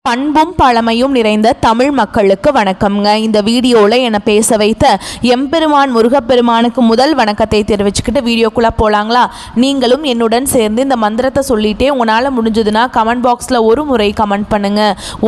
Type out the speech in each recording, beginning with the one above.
பண்பும் பழமையும் நிறைந்த தமிழ் மக்களுக்கு வணக்கம்ங்க. இந்த வீடியோவில் என்னை பேச வைத்த எம்பெருமான் முருகப்பெருமானுக்கு முதல் வணக்கத்தை தெரிவிச்சுக்கிட்டு வீடியோக்குள்ளே போகலாங்களா? நீங்களும் என்னுடன் சேர்ந்து இந்த மந்திரத்தை சொல்லிட்டே உங்களால் முடிஞ்சதுன்னா கமெண்ட் பாக்ஸில் ஒரு முறை கமெண்ட் பண்ணுங்க.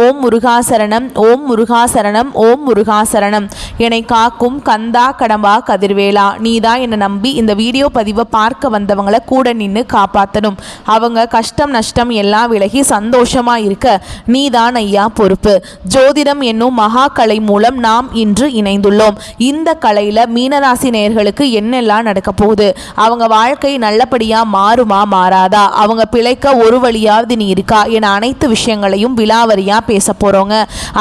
ஓம் முருகாசரணம், ஓம் முருகாசரணம், ஓம் முருகாசரணம். என்னை காக்கும் கந்தா கடம்பா கதிர்வேலா, நீ தான் என்னை நம்பி இந்த வீடியோ பதிவை பார்க்க வந்தவங்களை கூட நின்று காப்பாற்றணும். அவங்க கஷ்டம் நஷ்டம் எல்லாம் விலகி சந்தோஷமாக இருக்க நீ தான் ஐயா பொறுப்பு. ஜோதிடம் என்னும் மகா கலை மூலம் நாம் இன்று இணைந்துள்ளோம். இந்த கலையில மீனராசி நேயர்களுக்கு என்னெல்லாம் நடக்க போகுது, அவங்க வாழ்க்கை நல்லபடியா மாறுமா மாறாதா, அவங்க பிழைக்க ஒரு வழியாவது நீ இருக்கா என அனைத்து விஷயங்களையும் விலாவரியா பேச போறோங்க.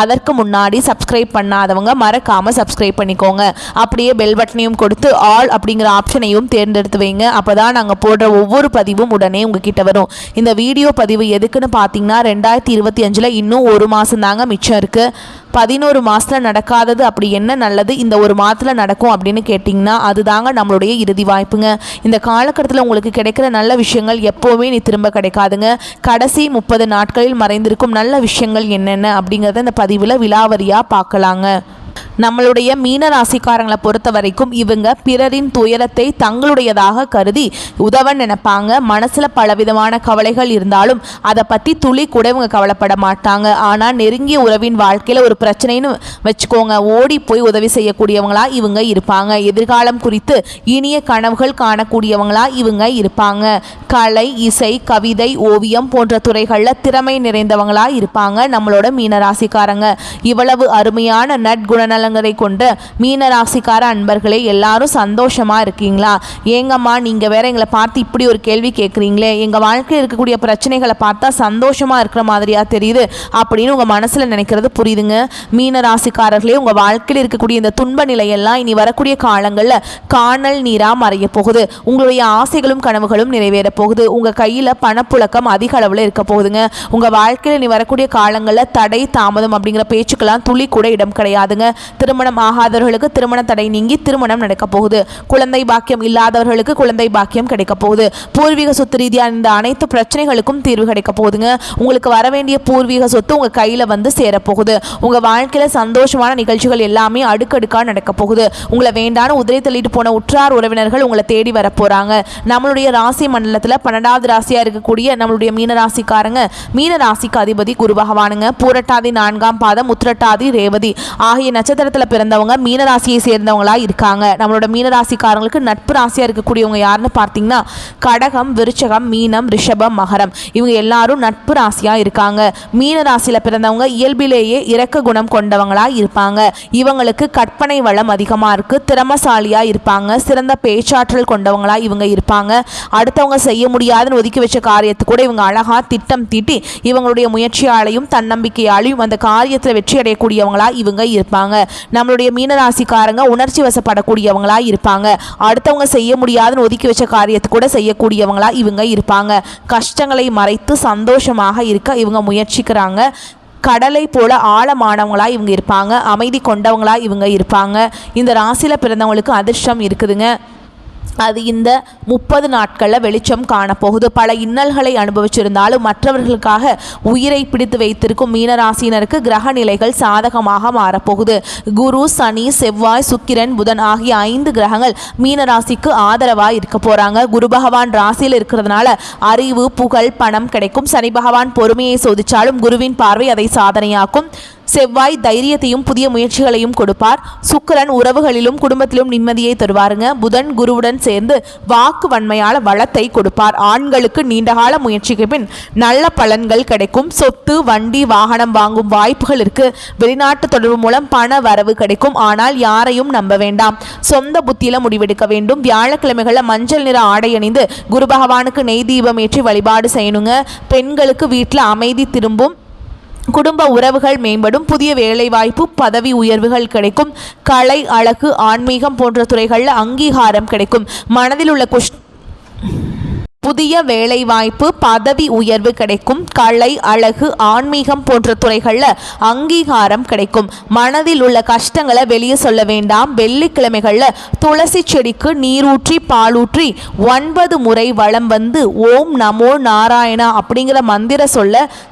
அதற்கு முன்னாடி சப்ஸ்கிரைப் பண்ணாதவங்க மறக்காம சப்ஸ்கிரைப் பண்ணிக்கோங்க. அப்படியே பெல் பட்டனையும் கொடுத்து ஆல் அப்படிங்கிற ஆப்ஷனையும் தேர்ந்தெடுத்து வைங்க. அப்பதான் நாங்க போடுற ஒவ்வொரு பதிவும் உடனே உங்ககிட்ட வரும். இந்த வீடியோ பதிவு எதுக்குன்னு பார்த்தீங்கன்னா 2025 இன்னும் ஒரு மாதம் தாங்க மிச்சம் இருக்குது. 11 மாதத்தில் நடக்காதது அப்படி என்ன நல்லது இந்த ஒரு மாதத்தில் நடக்கும் அப்படின்னு கேட்டிங்கன்னா அதுதாங்க நம்மளுடைய இறுதி வாய்ப்புங்க. இந்த காலகட்டத்தில் உங்களுக்கு கிடைக்கிற நல்ல விஷயங்கள் எப்போவுமே நீ திரும்ப கிடைக்காதுங்க. கடைசி 30 நாட்களில் மறைந்திருக்கும் நல்ல விஷயங்கள் என்னென்ன அப்படிங்கிறத இந்த பதிவில் விலாவரியாக பார்க்கலாங்க. நம்மளுடைய மீன ராசிக்காரங்களை பொறுத்த வரைக்கும் இவங்க பிறரின் துயரத்தை தங்களுடையதாக கருதி உதவ நினைப்பாங்க. மனசில் பலவிதமான கவலைகள் இருந்தாலும் அதை பற்றி துளி கூட இவங்க கவலைப்பட மாட்டாங்க. ஆனால் நெருங்கிய உறவின் வாழ்க்கையில் ஒரு பிரச்சனைன்னு வச்சுக்கோங்க, ஓடி போய் உதவி செய்யக்கூடியவங்களா இவங்க இருப்பாங்க. எதிர்காலம் குறித்து இனிய கனவுகள் காணக்கூடியவங்களா இவங்க இருப்பாங்க. கலை, இசை, கவிதை, ஓவியம் போன்ற துறைகளில் திறமை நிறைந்தவங்களா இருப்பாங்க நம்மளோட மீனராசிக்காரங்க. இவ்வளவு அருமையான நற்குணநலங்களை கொண்ட மீனராசிக்கார அன்பர்களே, எல்லாரும் சந்தோஷமா இருக்கீங்களா? ஏங்கம்மா நீங்க வேற எங்களை பார்த்து இப்படி ஒரு கேள்வி கேட்குறீங்களே, எங்க வாழ்க்கையில் இருக்கக்கூடிய பிரச்சனைகளை பார்த்தா சந்தோஷமா இருக்கிற மாதிரியா தெரியுது அப்படின்னு உங்க மனசுல நினைக்கிறது புரியுதுங்க. மீனராசிக்காரர்களே, உங்க வாழ்க்கையில் இருக்கக்கூடிய இந்த துன்ப நிலையெல்லாம் இனி வரக்கூடிய காலங்களில் காணல் நீரா மறைய போகுது. உங்களுடைய ஆசைகளும் கனவுகளும் நிறைவேற போகுது. உங்க கையில பணப்புழக்கம் அதிக அளவில் இருக்க போகுதுங்க. உங்க வாழ்க்கையில் இனி வரக்கூடிய காலங்களில் தடை தாமதம் அப்படிங்கிற பேச்சுக்கெல்லாம் துளி கூட இடம் கிடையாதுங்க. திருமணம் ஆகாதவர்களுக்கு திருமண தடை நீங்கி திருமணம் நடக்க போகுது. குழந்தை பாக்கியம் இல்லாதவர்களுக்கு குழந்தை பாக்கியம் கிடைக்க போகுது. பூர்வீக சொத்து ரீதியான இந்த அனைத்து பிரச்சனைகளுக்கும் தீர்வு கிடைக்க போகுதுங்க. உங்களுக்கு வர வேண்டிய பூர்வீக சொத்து உங்க கையில வந்து சேரப்போகுது. உங்க வாழ்க்கையில சந்தோஷமான நிகழ்ச்சிகள் எல்லாமே அடுக்கடுக்கா நடக்க போகுது. உங்களை வேண்டான உதிரை தள்ளிட்டு போன உற்றார் உறவினர்கள் உங்களை தேடி வர போறாங்க. நம்மளுடைய ராசி மண்டலத்துல 12வது ராசியா இருக்கக்கூடிய நம்மளுடைய மீனராசிக்காரங்க, மீனராசிக்கு அதிபதி குரு பகவானுங்க. பூரட்டாதி 4ஆம் பாதம், உத்திரட்டாதி, ரேவதி ஆகிய நட்சத்திரத்தில் பிறந்தவங்க மீனராசியை சேர்ந்தவங்களா இருக்காங்க. நம்மளோட மீனராசிக்காரங்களுக்கு நட்பு ராசியா இருக்கக்கூடியவங்க யாருன்னு பார்த்தீங்கன்னா கடகம், விருச்சகம், மீனம், ரிஷபம், மகரம். இவங்க எல்லாரும் நட்பு ராசியா இருக்காங்க. மீனராசியில பிறந்தவங்க இயல்பிலேயே இரக்க குணம் கொண்டவங்களா இருப்பாங்க. இவங்களுக்கு கற்பனை வளம் அதிகமா இருக்கு. திறமசாலியா இருப்பாங்க. சிறந்த பேச்சாற்றல் கொண்டவங்களா இவங்க இருப்பாங்க. அடுத்தவங்க செய்ய முடியாதுன்னு ஒதுக்கி வச்ச காரியத்தை கூட இவங்க அழகா திட்டம் தீட்டி இவங்களுடைய முயற்சியாலையும் தன்னம்பிக்கையாலையும் அந்த காரியத்தில் வெற்றி அடையக்கூடியவங்களா இவங்க இருப்பாங்க. நம்மளுடைய மீனராசிக்காரங்க உணர்ச்சி வசப்படக்கூடியவங்களா இருப்பாங்க. அடுத்தவங்க செய்ய முடியாதுன்னு ஒதுக்கி வச்ச காரியத்தை கூட செய்யக்கூடியவங்களா இவங்க இருப்பாங்க. கஷ்டங்களை மறைத்து சந்தோஷமாக இருக்க இவங்க முயற்சிக்கிறாங்க. கடலை போல ஆழமானவங்களா இவங்க இருப்பாங்க. அமைதி கொண்டவங்களா இவங்க இருப்பாங்க. இந்த ராசியில பிறந்தவங்களுக்கு அதிர்ஷ்டம் இருக்குதுங்க. அது இந்த 30 நாட்களில் வெளிச்சம் காணப்போகுது. பல இன்னல்களை அனுபவிச்சிருந்தாலும் மற்றவர்களுக்காக உயிரை பிடித்து வைத்திருக்கும் மீனராசினருக்கு கிரக நிலைகள் சாதகமாக மாறப்போகுது. குரு, சனி, செவ்வாய், சுக்கிரன், புதன் ஆகிய 5 கிரகங்கள் மீனராசிக்கு ஆதரவாக இருக்க போறாங்க. குரு பகவான் ராசியில் இருக்கிறதுனால அறிவு, புகழ், பணம் கிடைக்கும். சனி பகவான் பொறுமையை சோதிச்சாலும் குருவின் பார்வை அதை சாதனையாக்கும். செவ்வாய் தைரியத்தையும் புதிய முயற்சிகளையும் கொடுப்பார். சுக்கிரன் உறவுகளிலும் குடும்பத்திலும் நிம்மதியை தருவாருங்க. புதன் குருவுடன் சேர்ந்து வாக்கு வன்மையால வளத்தை கொடுப்பார். ஆண்களுக்கு நீண்டகால முயற்சிக்கு பின் நல்ல பலன்கள் கிடைக்கும். சொத்து, வண்டி, வாகனம் வாங்கும் வாய்ப்புகள் இருக்கு. வெளிநாட்டு தொடர்பு மூலம் பண வரவு கிடைக்கும். ஆனால் யாரையும் நம்ப வேண்டாம். சொந்த புத்தியில முடிவெடுக்க வேண்டும். வியாழக்கிழமைகளில் மஞ்சள் நிற ஆடை அணிந்து குரு பகவானுக்கு நெய் தீபம் ஏற்றி வழிபாடு செய்யணுங்க. பெண்களுக்கு வீட்டில் அமைதி திரும்பும். குடும்ப உறவுகள் மேம்படும். புதிய வேலைவாய்ப்பு, பதவி உயர்வுகள் கிடைக்கும். கலை, அழகு, ஆன்மீகம் போன்ற துறைகளில் அங்கீகாரம் கிடைக்கும். மனதில் உள்ள புதிய வேலைவாய்ப்பு, பதவி உயர்வு கிடைக்கும். கலை, அழகு, ஆன்மீகம் போன்ற துறைகளில் அங்கீகாரம் கிடைக்கும். மனதில் உள்ள கஷ்டங்களை வெளியே சொல்ல வேண்டாம். வெள்ளிக்கிழமைகளில் துளசி செடிக்கு நீரூற்றி பாலூற்றி 9 முறை வலம் வந்து ஓம் நமோ நாராயணா அப்படிங்கிற மந்திர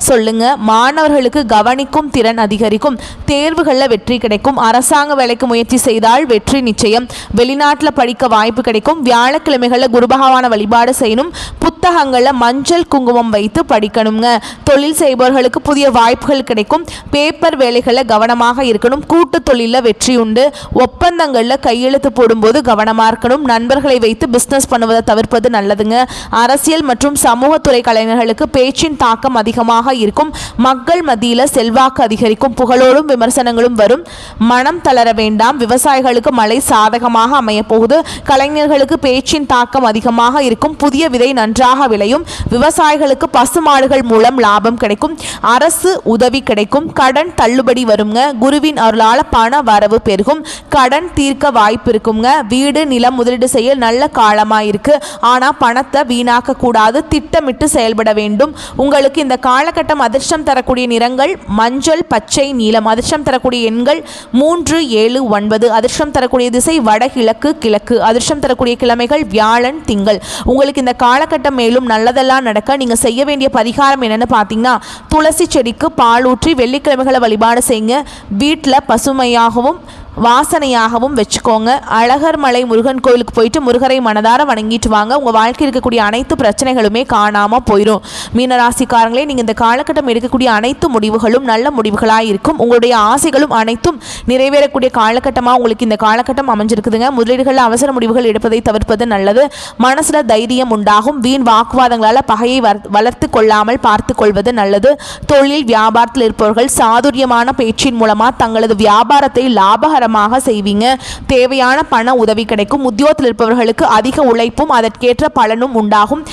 சொல்லுங்க. மாணவர்களுக்கு கவனிக்கும் திறன் அதிகரிக்கும். தேர்வுகளில் வெற்றி கிடைக்கும். அரசாங்க வேலைக்கு முயற்சி செய்தால் வெற்றி நிச்சயம். வெளிநாட்டில் படிக்க வாய்ப்பு கிடைக்கும். வியாழக்கிழமைகளில் குரு பகவான வழிபாடு செய்யணும். புத்தகங்களில் மஞ்சள் குங்குமம் வைத்து படிக்கணுங்க. தொழில் செய்பவர்களுக்கு புதிய வாய்ப்புகள் கிடைக்கும். பேப்பர் வேலைகளில் கவனமாக இருக்கணும். கூட்டு தொழிலில் வெற்றி உண்டு. ஒப்பந்தங்களில் கையெழுத்து போடும்போது கவனமாக இருக்கணும். நண்பர்களை வைத்து பிஸ்னஸ் பண்ணுவதை தவிர்ப்பது நல்லதுங்க. அரசியல் மற்றும் சமூகத்துறை கலைஞர்களுக்கு பேச்சின் தாக்கம் அதிகமாக இருக்கும். மக்கள் மத்தியில் செல்வாக்கு அதிகரிக்கும். புகழோடும் விமர்சனங்களும் வரும். மனம் தளர வேண்டாம். விவசாயிகளுக்கு மழை சாதகமாக அமைய போகுது. கலைஞர்களுக்கு பேச்சின் தாக்கம் அதிகமாக இருக்கும். புதிய விதை நன்றாக விளையும். விவசாயிகளுக்கு பசுமாடுகள் மூலம் லாபம் கிடைக்கும். அரசு உதவி கிடைக்கும். கடன் தள்ளுபடி வருங்க. குருவின் அருளால பண வரவு பெருகும். கடன் தீர்க்க வாய்ப்பு இருக்குங்க. வீடு நிலம் முதலீடு செய்ய நல்ல காலமா இருக்கு. ஆனா பணத்தை வீணாக்க கூடாது. திட்டமிட்டு செயல்பட வேண்டும். உங்களுக்கு இந்த காலகட்டம் அதிர்ஷ்டம் தரக்கூடிய நிறங்கள் மஞ்சள், பச்சை, நீலம். அதிர்ஷ்டம் தரக்கூடிய எண்கள் 3, 7, 9. அதிர்ஷ்டம் தரக்கூடிய திசை வடகிழக்கு, கிழக்கு. அதிர்ஷ்டம் தரக்கூடிய கிழமைகள் வியாழன், திங்கள். உங்களுக்கு இந்த காலகட்டம் மேலும் நல்லதெல்லாம் நடக்க நீங்க செய்ய வேண்டிய பரிகாரம் என்னன்னு பார்த்தீங்கன்னா, துளசி செடிக்கு பால் ஊற்றி வெள்ளிக்கிழமைகளை வழிபாடு செய்யுங்க. வீட்டில் பசுமையாகவும் வாசனையாகவும் வச்சுக்கோங்க. அழகர் மலை முருகன் கோயிலுக்கு போயிட்டு முருகரை மனதார வணங்கிட்டு வாங்க. உங்கள் வாழ்க்கையில் இருக்கக்கூடிய அனைத்து பிரச்சனைகளுமே காணாமல் போயிடும். மீனராசிக்காரங்களே, நீங்கள் இந்த காலகட்டம் எடுக்கக்கூடிய அனைத்து முடிவுகளும் நல்ல முடிவுகளாக இருக்கும். உங்களுடைய ஆசைகளும் அனைத்தும் நிறைவேறக்கூடிய காலகட்டமாக உங்களுக்கு இந்த காலகட்டம் அமைஞ்சிருக்குதுங்க. முதலீடுகளில் அவசர முடிவுகள் எடுப்பதை தவிர்ப்பது நல்லது. மனசில் தைரியம் உண்டாகும். வீண் வாக்குவாதங்களால் பகையை வளர்த்து கொள்ளாமல் பார்த்து கொள்வது நல்லது. தொழில் வியாபாரத்தில் இருப்பவர்கள் சாதுரியமான பேச்சின் மூலமாக தங்களது வியாபாரத்தை லாபகர செய்வீங்க. தேவையான பண உதவி கிடைக்கும். உத்தியோகத்தில் இருப்பவர்களுக்கு அதிக உழைப்பும் அதற்கேற்ற பலனும் உண்டாகும்.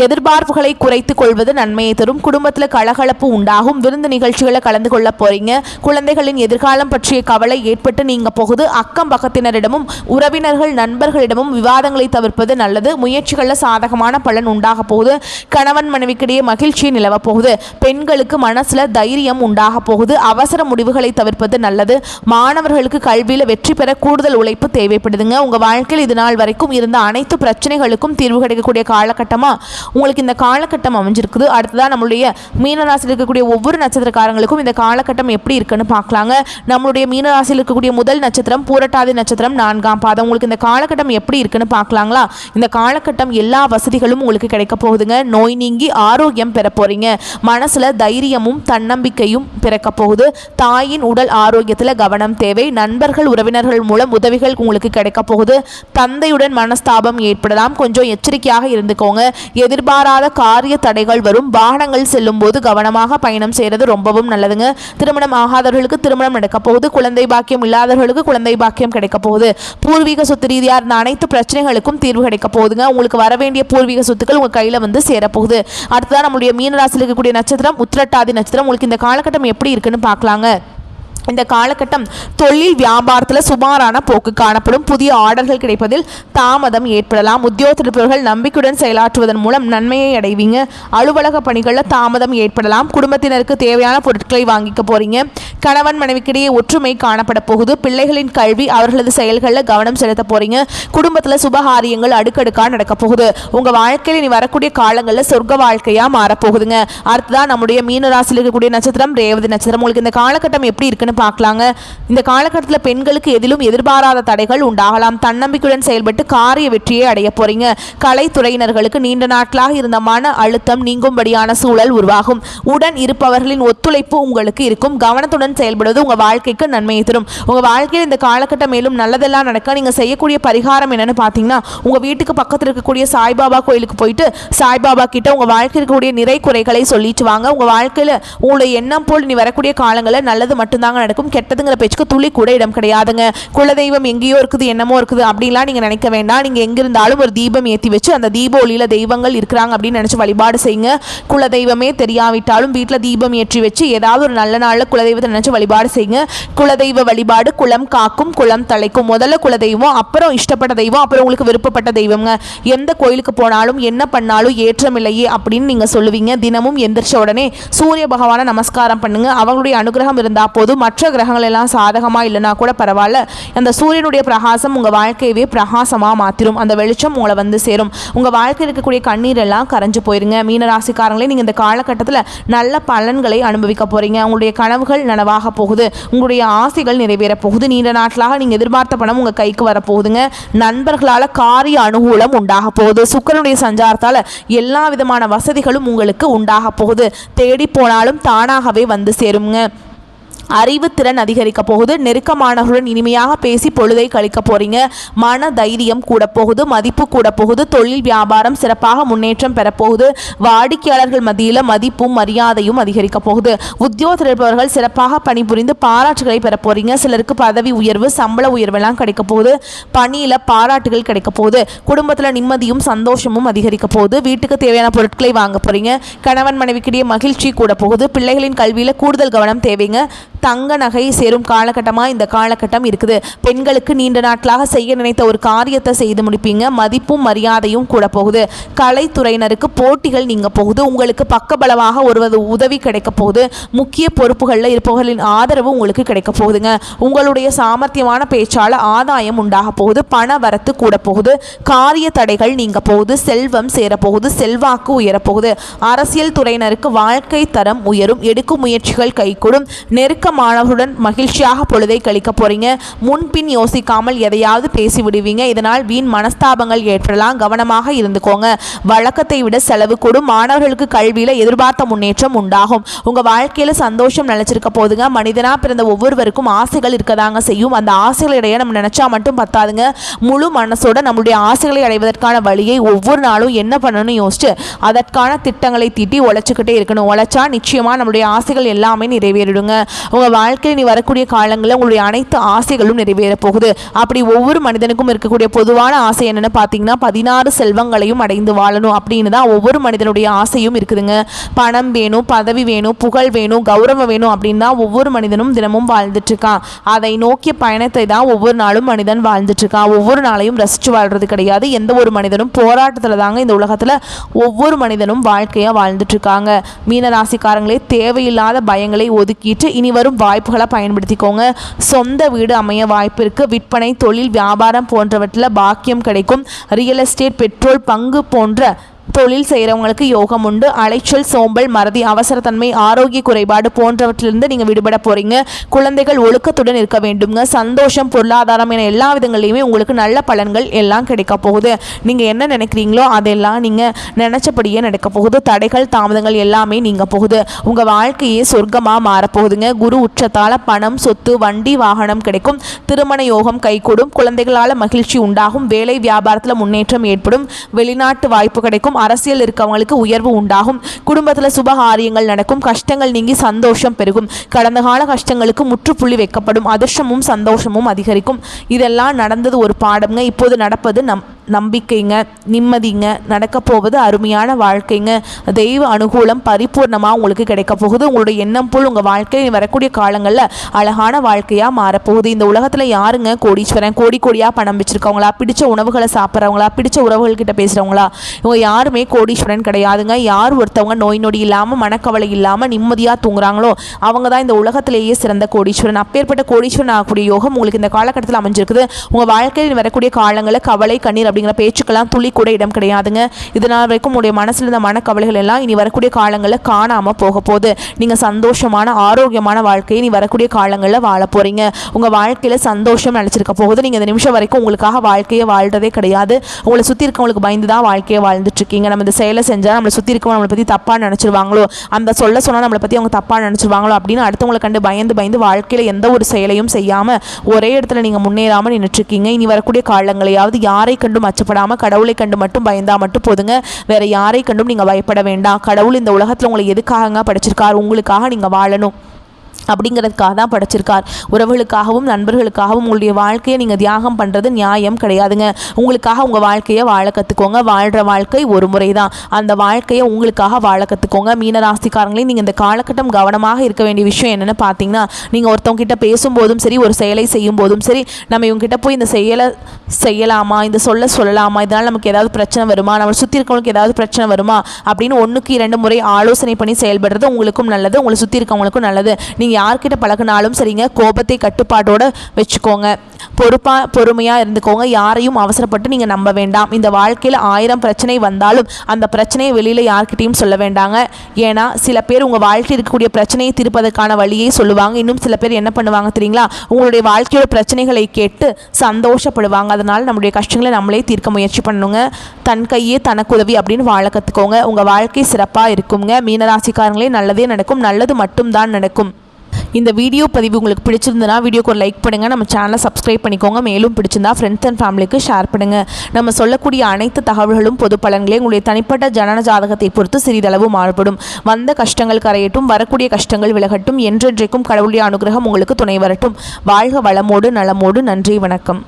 எதிர்பார்ப்புகளை குறைத்துக் கொள்வது நன்மையை தரும். குடும்பத்தில் கலகலப்பு உண்டாகும். விருந்து நிகழ்ச்சிகளை கலந்து கொள்ள போறீங்க. குழந்தைகளின் எதிர்காலம் பற்றிய கவலை ஏற்பட்டு நீங்க போகுது. அக்கம் பக்கத்தினரிடமும் உறவினர்கள் நண்பர்களிடமும் விவாதங்களை தவிர்ப்பது நல்லது. முயற்சிகளில் சாதகமான பலன் உண்டாக போகுது. கணவன் மனைவிக்கிடையே மகிழ்ச்சி நிலவ போகுது. பெண்களுக்கு மனசுல தைரியம் உண்டாக போகுது. அவசர முடிவுகளை தவிர்ப்பது நல்லது. மாணவர்களுக்கு கல்வியில் வெற்றி பெற கூடுதல் உழைப்பு தேவைப்படுதுங்க. உங்க வாழ்க்கையில் இது நாள் வரைக்கும் இருந்த அனைத்து பிரச்சனைகளுக்கும் தீர்வு கிடைக்கக்கூடிய காலகட்டமா உங்களுக்கு இந்த காலகட்டம் அமைஞ்சிருக்குது. அடுத்ததான் நம்மளுடைய மீனராசியில் இருக்கக்கூடிய ஒவ்வொரு நட்சத்திரக்காரங்களுக்கும் இந்த காலகட்டம் எப்படி இருக்குன்னு பார்க்கலாங்க. நம்மளுடைய மீனராசியில் இருக்கக்கூடிய முதல் நட்சத்திரம் பூரட்டாதி நட்சத்திரம் 4ஆம் பாதம். உங்களுக்கு இந்த காலகட்டம் எப்படி இருக்குன்னு பார்க்கலாங்களா? இந்த காலகட்டம் எல்லா வசதிகளும் உங்களுக்கு கிடைக்க போகுதுங்க. நோய் நீங்கி ஆரோக்கியம் பெற போறீங்க. மனசுல தைரியமும் தன்னம்பிக்கையும் பிறக்க போகுது. தாயின் உடல் ஆரோக்கியத்தில் கவனம் தேவை. நண்பர்கள் உறவினர்கள் மூலம் உதவிகள் உங்களுக்கு கிடைக்க போகுது. தந்தையுடன் மனஸ்தாபம் ஏற்படலாம். கொஞ்சம் எச்சரிக்கையாக இருந்துக்கோங்க. எதிர்பாராத காரிய தடைகள் வரும். வாகனங்கள் செல்லும் போது கவனமாக பயணம் செய்யறது ரொம்பவும் நல்லதுங்க. திருமணம் ஆகாதவர்களுக்கு திருமணம் நடக்க போகுது. குழந்தை பாக்கியம் இல்லாதவர்களுக்கு குழந்தை பாக்கியம் கிடைக்க போகுது. பூர்வீக சொத்து ரீதியாக இருந்த அனைத்து பிரச்சனைகளுக்கும் தீர்வு கிடைக்க போகுதுங்க. உங்களுக்கு வர வேண்டிய பூர்வீக சொத்துக்கள் உங்க கையில வந்து சேரப்போகுது. அடுத்ததான் நம்மளுடைய மீனராசியில் இருக்கக்கூடிய நட்சத்திரம் உத்திரட்டாதி நட்சத்திரம். உங்களுக்கு இந்த காலகட்டம் எப்படி இருக்குன்னு பார்க்கலாங்க. இந்த காலகட்டம் தொழில் வியாபாரத்தில் சுமாரான போக்கு காணப்படும். புதிய ஆர்டர்கள் கிடைப்பதில் தாமதம் ஏற்படலாம். உத்தியோகத்தர்கள் நம்பிக்கையுடன் செயலாற்றுவதன் மூலம் நன்மையை அடைவீங்க. அலுவலக பணிகளில் தாமதம் ஏற்படலாம். குடும்பத்தினருக்கு தேவையான பொருட்களை வாங்கிக்க போறீங்க. கணவன் மனைவிக்கிடையே ஒற்றுமை காணப்பட போகுது. பிள்ளைகளின் கல்வி அவர்களது செயல்களில் கவனம் செலுத்த போறீங்க. குடும்பத்தில் சுபகாரியங்கள் அடுக்கடுக்காக நடக்க போகுது. உங்க வாழ்க்கையில் இனி வரக்கூடிய காலங்களில் சொர்க்க வாழ்க்கையா மாறப்போகுதுங்க. அடுத்ததான் நம்முடைய மீனராசியில் இருக்கக்கூடிய நட்சத்திரம் ரேவதி நட்சத்திரம். உங்களுக்கு இந்த காலகட்டம் எப்படி இருக்குன்னு பார்க்கலாங்க. இந்த காலகட்டத்தில் பெண்களுக்கு எதிலும் எதிர்பாராத தடைகள் உண்டாகலாம். தன்னம்பிக்கையுடன் செயல்பட்டு காரிய வெற்றியை அடைய போறீங்க. கலைத்துறையினர்களுக்கு நீண்ட நாட்களாக இருந்த மன அழுத்தம் நீங்கும்படியான சூழல் உருவாகும். உடன் இருப்பவர்களின் ஒத்துழைப்பு உங்களுக்கு இருக்கும். கவனத்துடன் செயல்படுவது உங்க வாழ்க்கைக்கு நன்மையை தரும். உங்க வாழ்க்கையில் இந்த காலகட்டம் மேலும் நல்லதெல்லாம் நடக்க நீங்க செய்யக்கூடிய பரிகாரம் என்னன்னு பார்த்தீங்கன்னா, உங்க வீட்டுக்கு பக்கத்தில் இருக்கக்கூடிய சாய்பாபா கோயிலுக்கு போயிட்டு சாய்பாபா கிட்ட உங்க வாழ்க்கையில் இருக்கக்கூடிய நிறை குறைகளை சொல்லிட்டு வாங்க. உங்க வாழ்க்கையில உங்களுடைய எண்ணம் போல் நீ வரக்கூடிய காலங்களில் நல்லது மட்டும்தாங்க நடக்கும். கெட்டதுங்கிற பேச்சுக்கு துளி கூட இடம் கிடையாதுங்க. குலதெய்வம் எங்கேயோ இருக்குது, என்னமோ இருக்குது அப்படின்லாம் நீங்கள் நினைக்க வேண்டாம். நீங்கள் எங்கே இருந்தாலும் ஒரு தீபம் ஏற்றி வச்சு அந்த தீப ஒளியில் தெய்வங்கள் இருக்கிறாங்க அப்படின்னு நினச்சி வழிபாடு செய்யுங்க. குலதெய்வமே தெரியாவிட்டாலும் வீட்டில் தீபம் ஏற்றி வச்சு ஏதாவது ஒரு நல்ல நாளில் குலதெய்வத்தை நினச்சி வழிபாடு செய்யுங்க. குலதெய்வ வழிபாடு குலம் காக்கும் குலம் தலைக்கும். முதல்ல குலதெய்வம், அப்புறம் இஷ்டப்பட்ட தெய்வம், அப்புறம் உங்களுக்கு விருப்பப்பட்ட தெய்வங்க. எந்த கோயிலுக்கு போனாலும் என்ன பண்ணாலும் ஏற்றம் இல்லையே அப்படின்னு நீங்கள் சொல்லுவீங்க. தினமும் எந்திரிச்ச உடனே சூரிய பகவானை நமஸ்காரம் பண்ணுங்க. அவங்களுடைய அனுகிரகம் இருந்தால் போதும். மற்ற கிரகங்கள் எல்லாம் சாதகமாக இல்லைனா கூட பரவாயில்ல, அந்த சூரியனுடைய பிரகாசம் உங்கள் வாழ்க்கையவே பிரகாசமாக மாற்றிடும். அந்த வெளிச்சம் உங்களை வந்து சேரும். உங்கள் வாழ்க்கையில் இருக்கக்கூடிய கண்ணீர் எல்லாம் கரைஞ்சு போயிருங்க. மீனராசிக்காரங்களே, நீங்கள் இந்த காலகட்டத்தில் நல்ல பலன்களை அனுபவிக்க போகிறீங்க. உங்களுடைய கனவுகள் நனவாக போகுது. உங்களுடைய ஆசைகள் நிறைவேற போகுது. நீண்ட நாட்களாக நீங்கள் எதிர்பார்த்த பணம் உங்கள் கைக்கு வரப்போகுதுங்க. நண்பர்களால் காரிய அனுகூலம் உண்டாக போகுது. சுக்கிரனுடைய சஞ்சாரத்தால் எல்லா விதமான வசதிகளும் உங்களுக்கு உண்டாக போகுது. தேடி போனாலும் தானாகவே வந்து சேருங்க. அறிவுத்திறன் அதிகரிக்க போகுது. நெருக்கமானவர்களுடன் இனிமையாக பேசி பொழுதை கழிக்க போறீங்க. மன தைரியம் கூட போகுது. மதிப்பு கூட போகுது. தொழில் வியாபாரம் சிறப்பாக முன்னேற்றம் பெறப்போகுது. வாடிக்கையாளர்கள் மத்தியில் மதிப்பும் மரியாதையும் அதிகரிக்க போகுது. உத்தியோகத்தில் இருப்பவர்கள் சிறப்பாக பணிபுரிந்து பாராட்டுகளை பெற போறீங்க. சிலருக்கு பதவி உயர்வு, சம்பள உயர்வெல்லாம் கிடைக்க போகுது. பணியில் பாராட்டுகள் கிடைக்க போகுது. குடும்பத்தில் நிம்மதியும் சந்தோஷமும் அதிகரிக்க போகுது. வீட்டுக்கு தேவையான பொருட்களை வாங்க போறீங்க. கணவன் மனைவிக்கிடையே மகிழ்ச்சி கூட போகுது. பிள்ளைகளின் கல்வியில் கூடுதல் கவனம் தேவைங்க. தங்க நகை சேரும் காலகட்டமாக இந்த காலகட்டம் இருக்குது. பெண்களுக்கு நீண்ட நாட்களாக செய்ய நினைத்த ஒரு காரியத்தை செய்து முடிப்பீங்க. மதிப்பும் மரியாதையும் கூட போகுது. கலைத்துறையினருக்கு போட்டிகள் நீங்க போகுது. உங்களுக்கு பக்கபலமாக ஒருவது உதவி கிடைக்க போகுது. முக்கிய பொறுப்புகளில் இருப்பவர்களின் ஆதரவு உங்களுக்கு கிடைக்க போகுதுங்க. உங்களுடைய சாமர்த்தியமான பேச்சால் ஆதாயம் உண்டாக போகுது. பண வரத்து கூட போகுது. காரிய தடைகள் நீங்க போகுது. செல்வம் சேரப்போகுது. செல்வாக்கு உயரப்போகுது. அரசியல் துறையினருக்கு வாழ்க்கை தரம் உயரும். எடுக்கும் முயற்சிகள் கைகூடும். நெருக்கமானவர்களுடன் மகிழ்ச்சியாக பொழுதை கழிக்க போறீங்க. முன்பின் யோசிக்காமல் எதையாவது பேசி விடுவீங்க. இதனால் வீண் மனஸ்தாபங்கள் ஏற்படலாம். கவனமாக இருந்துக்கோங்க. வழக்கத்தை விட செலவு கூடும். மாணவர்களுக்கு கல்வியில எதிர்பார்த்த முன்னேற்றம் உண்டாகும். உங்க வாழ்க்கையில சந்தோஷம் நிலைச்சிருக்க போதுங்க. மனிதனா பிறந்த ஒவ்வொருவருக்கும் ஆசைகள் இருக்கதாங்க செய்யும். அந்த ஆசைகளை அடைய நம்ம நினைச்சா மட்டும் பத்தாதுங்க. முழு மனசோட நம்மளுடைய ஆசைகளை அடைவதற்கான வழியை ஒவ்வொரு நாளும் என்ன பண்ணணும்னு யோசிச்சு அதற்கான திட்டங்களை தீட்டி உழைச்சிக்கிட்டே இருக்கணும். உழைச்சா நிச்சயமா நம்மளுடைய ஆசைகள் எல்லாமே நிறைவேறிடுங்க. உங்கள் வாழ்க்கையில் நீ வரக்கூடிய காலங்களில் உங்களுடைய அனைத்து ஆசைகளும் நிறைவேற போகுது. அப்படி ஒவ்வொரு மனிதனுக்கும் இருக்கக்கூடிய பொதுவான ஆசை என்னன்னு பார்த்தீங்கன்னா 16 செல்வங்களையும் அடைந்து வாழணும் அப்படின்னு தான் ஒவ்வொரு மனிதனுடைய ஆசையும் இருக்குதுங்க. பணம் வேணும், பதவி வேணும், புகழ் வேணும், கௌரவம் வேணும் அப்படின்னு தான் ஒவ்வொரு மனிதனும் தினமும் வாழ்ந்துட்டு இருக்கான். அதை நோக்கிய பயணத்தை தான் ஒவ்வொரு நாளும் மனிதன் வாழ்ந்துட்டு இருக்கான். ஒவ்வொரு நாளையும் ரசிச்சு வாழ்றது கிடையாது. எந்த ஒரு மனிதனும் போராட்டத்தில் தாங்க இந்த உலகத்தில் ஒவ்வொரு மனிதனும் வாழ்க்கையாக வாழ்ந்துட்டு இருக்காங்க. மீனராசிக்காரங்களே, தேவையில்லாத பயங்களை ஒதுக்கிட்டு இனி வரும் வாய்ப்புகளை பயன்படுத்திக்கோங்க. சொந்த வீடு அமைய வாய்ப்பு இருக்கு. விற்பனை, தொழில், வியாபாரம் போன்றவற்றில் பாக்கியம் கிடைக்கும். ரியல் எஸ்டேட், பெட்ரோல் பங்கு போன்ற தொழில் செய்கிறவங்களுக்கு யோகம் உண்டு. அலைச்சல், சோம்பல், மறதி, அவசரத்தன்மை, ஆரோக்கிய குறைபாடு போன்றவற்றிலிருந்து நீங்கள் விடுபட போறீங்க. குழந்தைகள் ஒழுக்கத்துடன் இருக்க வேண்டுங்க. சந்தோஷம், பொருளாதாரம் என எல்லா விதங்களையுமே உங்களுக்கு நல்ல பலன்கள் எல்லாம் கிடைக்க போகுது. நீங்கள் என்ன நினைக்கிறீங்களோ அதெல்லாம் நீங்கள் நினைச்சபடியே நடக்க போகுது. தடைகள், தாமதங்கள் எல்லாமே நீங்க போகுது. உங்கள் வாழ்க்கையே சொர்க்கமாக மாறப்போகுதுங்க. குரு உச்சத்தால் பணம், சொத்து, வண்டி, வாகனம் கிடைக்கும். திருமண யோகம் கைகூடும். குழந்தைகளால் மகிழ்ச்சி உண்டாகும். வேலை வியாபாரத்தில் முன்னேற்றம் ஏற்படும். வெளிநாட்டு வாய்ப்பு கிடைக்கும். அரசியல் இருக்கவங்களுக்கு உயர்வு உண்டாகும். குடும்பத்தில் சுபகாரியங்கள் நடக்கும். கஷ்டங்கள் நீங்கி சந்தோஷம் பெருகும். கடந்த கால கஷ்டங்களுக்கு முற்றுப்புள்ளி வைக்கப்படும். அதிர்ஷ்டமும் சந்தோஷமும் அதிகரிக்கும். இதெல்லாம் நடந்தது ஒரு பாடம்ங்க. இப்போது நடப்பது நம்பிக்கைங்க, நிம்மதிங்க. நடக்க போவது அருமையான வாழ்க்கைங்க. தெய்வ அனுகூலம் பரிபூர்ணமாக உங்களுக்கு கிடைக்க போகுது. உங்களுடைய எண்ணம் போல் உங்கள் வாழ்க்கை வரக்கூடிய காலங்களில் அழகான வாழ்க்கையாக மாறப்போகுது. இந்த உலகத்தில் யாருங்க கோடீஸ்வரன்? கோடி கோடியாக பணம் வச்சுருக்கவங்களா, பிடிச்ச உணவுகளை சாப்பிட்றவங்களா, பிடிச்ச உறவுகள்கிட்ட பேசுகிறவங்களா? இவங்க யாருமே கோடீஸ்வரன் கிடையாதுங்க. யார் ஒருத்தவங்க நோய் நொடி இல்லாமல், மனக்கவலை இல்லாமல் நிம்மதியாக தூங்குறாங்களோ அவங்க தான் இந்த உலகத்திலேயே சிறந்த கோடீஸ்வரன். அப்பேற்பட்ட கோடீஸ்வரன் ஆகக்கூடிய யோகம் உங்களுக்கு இந்த காலகட்டத்தில் அமைஞ்சிருக்குது. உங்கள் வாழ்க்கையில் வரக்கூடிய காலங்களில் கவலை, கண்ணீர் அப்படிங்கிற பேச்சுக்கெல்லாம் துளி கூட இடம் கிடையாதுங்க. இதனால் வரைக்கும் உங்களுடைய மனசில் இருந்த மனக்கவலைகள் எல்லாம் இனி வரக்கூடிய காலங்களில் காணாமல் போக போகுது. நீங்கள் சந்தோஷமான, ஆரோக்கியமான வாழ்க்கையை நீ வரக்கூடிய காலங்களில் வாழ போறீங்க. உங்கள் வாழ்க்கையில் சந்தோஷம் நினைச்சிருக்க போகுது. நீங்கள் இந்த நிமிஷம் வரைக்கும் உங்களுக்காக வாழ்க்கையை வாழ்றதே கிடையாது. உங்களை சுற்றி இருக்கவங்களுக்கு பயந்து தான் வாழ்க்கையை வாழ்ந்துட்டு இருக்கீங்க. நம்ம இந்த செயலை செஞ்சால் நம்மளை சுற்றி இருக்கவங்க நம்மளை பற்றி தப்பாக நினச்சிருவாங்களோ, அந்த சொல்ல சொன்னால் நம்மளை பற்றி அவங்க தப்பாக நினச்சிருவாங்களோ அப்படின்னு அடுத்தவங்களை கண்டு பயந்து வாழ்க்கையில் எந்த ஒரு செயலையும் செய்யாமல் ஒரே இடத்துல நீங்கள் முன்னேறாமல் நின்றுட்டுருக்கீங்க. இனி வரக்கூடிய காலங்களையாவது யாரை கண்டும் அச்சப்படாமல் கடவுளை கண்டு மட்டும் பயந்தா மட்டும் போதுங்க. வேற யாரை கண்டும் நீங்கள் பயப்பட வேண்டாம். கடவுள் இந்த உலகத்தில் உங்களை எதுக்காக படிச்சிருக்காரு? உங்களுக்காக நீங்கள் வாழணும். அப்படிங்கிறதுக்காக தான் படைச்சிருக்கார். உறவுகளுக்காகவும் நண்பர்களுக்காகவும் உங்களுடைய வாழ்க்கையை நீங்கள் தியாகம் பண்ணுறது நியாயம் கிடையாதுங்க. உங்களுக்காக உங்கள் வாழ்க்கையை வாழ கற்றுக்கோங்க. வாழ்கிற வாழ்க்கை ஒரு முறை தான். அந்த வாழ்க்கையை உங்களுக்காக வாழ கற்றுக்கோங்க. மீனராசிக்காரங்களே, நீங்கள் இந்த காலகட்டம் கவனமாக இருக்க வேண்டிய விஷயம் என்னென்னு பார்த்தீங்கன்னா, நீங்கள் ஒருத்தவங்க கிட்ட பேசும்போதும் சரி, ஒரு செயலை செய்யும் போதும் சரி, நம்ம இவங்ககிட்ட போய் இந்த செயலை செய்யலாமா, இந்த சொல்லலாமா, இதனால் நமக்கு ஏதாவது பிரச்சனை வருமா, நம்ம சுற்றி இருக்கவங்களுக்கு ஏதாவது பிரச்சனை வருமா அப்படின்னு 1க்கு 2 முறை ஆலோசனை பண்ணி செயல்படுறது உங்களுக்கும் நல்லது, உங்களை சுற்றி இருக்கவங்களுக்கும் நல்லது. நீங்கள் யார்கிட்ட பழகினாலும் சரிங்க, கோபத்தை கட்டுப்பாட்டோடு வச்சுக்கோங்க. பொறுமையாக இருந்துக்கோங்க. யாரையும் அவசரப்பட்டு நீங்கள் நம்ப வேண்டாம். இந்த வாழ்க்கையில் 1000 பிரச்சனை வந்தாலும் அந்த பிரச்சனையை வெளியில் யார்கிட்டையும் சொல்ல வேண்டாங்க. ஏன்னா சில பேர் உங்கள் வாழ்க்கையில் இருக்கக்கூடிய பிரச்சனையை தீர்ப்பதற்கான வழியை சொல்லுவாங்க. இன்னும் சில பேர் என்ன பண்ணுவாங்க தெரியுங்களா, உங்களுடைய வாழ்க்கையோட பிரச்சனைகளை கேட்டு சந்தோஷப்படுவாங்க. அதனால் நம்முடைய கஷ்டங்களை நம்மளே தீர்க்க முயற்சி பண்ணுங்க. தன் கையே தனக்கு உதவி அப்படின்னு வாழ கற்றுக்கோங்க. உங்கள் வாழ்க்கை சிறப்பாக இருக்குங்க. மீனராசிக்காரங்களே, நல்லதே நடக்கும், நல்லது மட்டும்தான் நடக்கும். இந்த வீடியோ பதிவு உங்களுக்கு பிடிச்சிருந்தனா வீடியோக்கு ஒரு லைக் பண்ணுங்கள். நம்ம சேனலை சப்ஸ்கிரைப் பண்ணிக்கோங்க. மேலும் பிடிச்சிருந்தா ஃப்ரெண்ட்ஸ் அண்ட் ஃபேமிலிக்கு ஷேர் பண்ணுங்கள். நம்ம சொல்லக்கூடிய அனைத்து தகவல்களும் பொது பலன்களே. உங்களுடைய தனிப்பட்ட ஜனன ஜாதகத்தை பொறுத்து சிறிதளவு மாறுபடும். வந்த கஷ்டங்கள் கரையட்டும், வரக்கூடிய கஷ்டங்கள் விலகட்டும். என்றென்றைக்கும் கடவுளுடைய அனுகிரகம் உங்களுக்கு துணை வரட்டும். வாழ்க வளமோடு நலமோடு. நன்றி, வணக்கம்.